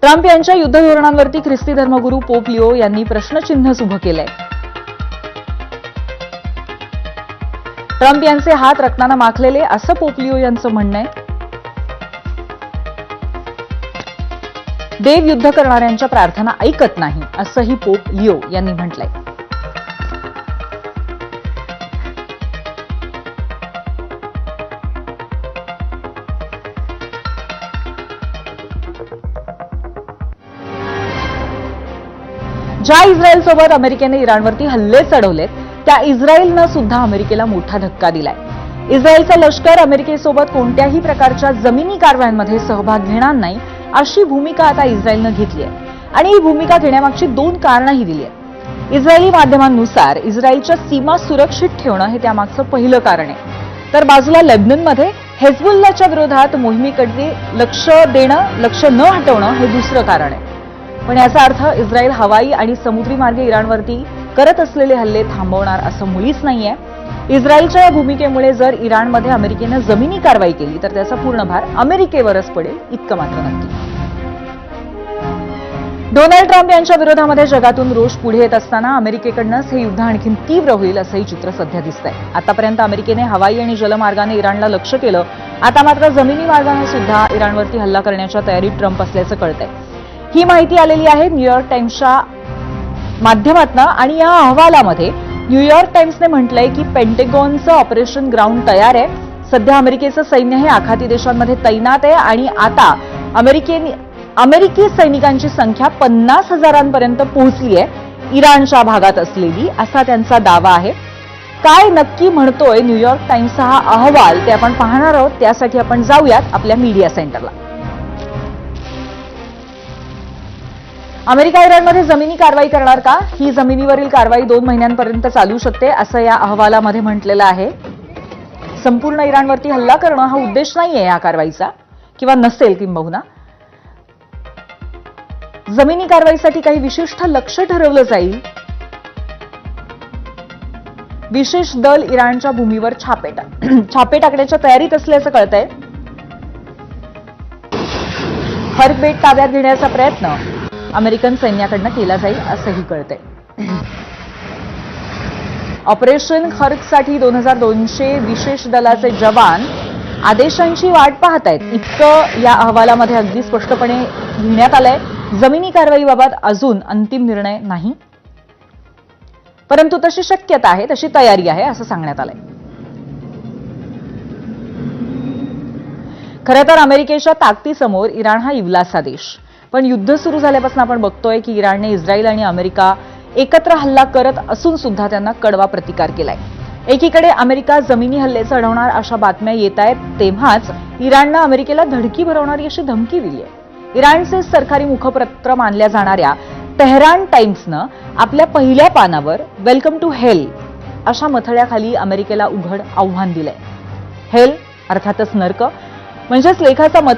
Trump यांच्या युद्ध धोरणांवरती ख्रिस्ती धर्मगुरू पोप लिओ यांनी प्रश्नचिन्हच उभं केलंय. ट्रम्प यांचे हात रक्तानं माखलेले असं पोप लिओ यांचं म्हणणं आहे. देव युद्ध करणाऱ्यांच्या प्रार्थना ऐकत नाही असंही पोप लिओ यांनी म्हटलंय. ज्या इस्रायलसोबत अमेरिकेने इराणवरती हल्ले चढवलेत त्या इस्रायलनं सुद्धा अमेरिकेला मोठा धक्का दिलाय. इस्रायलचं लष्कर अमेरिकेसोबत कोणत्याही प्रकारच्या जमिनी कारवायांमध्ये सहभाग घेणार नाही अशी भूमिका आता इस्रायलनं घेतली आहे आणि ही भूमिका घेण्यामागची 2 कारणंही दिली आहेत. इस्रायली माध्यमांनुसार इस्रायलच्या सीमा सुरक्षित ठेवणं हे त्यामागचं पहिलं कारण आहे. तर बाजूला लेबननमध्ये हेजबुल्लाच्या विरोधात मोहिमेकडे लक्ष न हटवणं हे दुसरं कारण आहे. पण याचा अर्थ इस्रायल हवाई आणि समुद्री मार्गे इराणवरती करत असलेले हल्ले थांबवणार असं मुळीच नाहीये. इस्रायलच्या या भूमिकेमुळे जर इराणमध्ये अमेरिकेनं जमिनी कारवाई केली तर त्याचा पूर्ण भार अमेरिकेवरच पडेल इतकं मात्र नक्की. डोनाल्ड ट्रम्प यांच्या विरोधामध्ये जगातून रोष पुढे येत असताना अमेरिकेकडनंच हे युद्ध आणखी तीव्र होईल असंही चित्र सध्या दिसतंय. आतापर्यंत अमेरिकेने हवाई आणि जलमार्गाने इराणला लक्ष्य केलं. आता मात्र जमिनी मार्गाने सुद्धा इराणवरती हल्ला करण्याच्या तयारीत ट्रम्प असल्याचं कळतंय. ही माहिती आलेली आहे न्यूयॉर्क टाइम्सच्या माध्यमातून आणि या अहवालामध्ये न्यूयॉर्क टाइम्सने म्हटलंय की पेंटेगॉनचं ऑपरेशन ग्राउंड तयार आहे. सध्या अमेरिकेचं सैन्य हे आखाती देशांमध्ये तैनात आहे आणि आता अमेरिकी सैनिकांची संख्या 50,000पर्यंत पोहोचली आहे इराणच्या भागात असलेली असा त्यांचा दावा आहे. काय नक्की म्हणतोय न्यूयॉर्क टाइम्सचा हा अहवाल ते आपण पाहणार आहोत. त्यासाठी आपण जाऊयात आपल्या मीडिया सेंटरला. अमेरिका इराणमध्ये जमिनी कारवाई करणार का? ही जमिनीवरील कारवाई 2 महिन्यांपर्यंत चालू शकते असं या अहवालामध्ये म्हटलेलं आहे. संपूर्ण इराणवरती हल्ला करणं हा उद्देश नाहीये या कारवाईचा किंवा नसेल किंबहुना. जमिनी कारवाईसाठी काही विशिष्ट लक्ष्य ठरवलं जाईल. विशेष दल इराणच्या भूमीवर छापे टाकण्याच्या तयारीत असल्याचं कळतंय. खर्क बेट ताब्यात घेण्याचा प्रयत्न अमेरिकन सैन्याकडनं केला जाईल असंही कळतंय. ऑपरेशन खर्कसाठी 2200 विशेष दलाचे जवान आदेशांची वाट पाहत आहेत इतकं या अहवालामध्ये अगदी स्पष्टपणे लिहिण्यात आलंय. जमिनी कारवाईबाबत अजून अंतिम निर्णय नाही, परंतु तशी शक्यता आहे, तशी तयारी आहे असं सांगण्यात आलंय. खरं तर अमेरिकेच्या ताकदीसमोर इराण हा इवलासा देश. पण युद्ध सुरू झाल्यापासून आपण बघतोय की इराणने इस्रायल आणि अमेरिका एकत्र हल्ला करत असून सुद्धा त्यांना कडवा प्रतिकार केलाय. एकीकडे अमेरिका जमिनी हल्ले चढवणार अशा बातम्या येत आहेत, तेव्हाच इराणनं अमेरिकेला धडकी भरवणारी अशी धमकी दिली आहे. इराणचे सरकारी मुखपत्र मानल्या जाणाऱ्या तेहरान टाइम्सनं आपल्या पहिल्या पानावर वेलकम टू हेल अशा मथळ्याखाली अमेरिकेला उघड आव्हान दिलंय. हेल अर्थातच नर्क म्हणजेच लेखाचा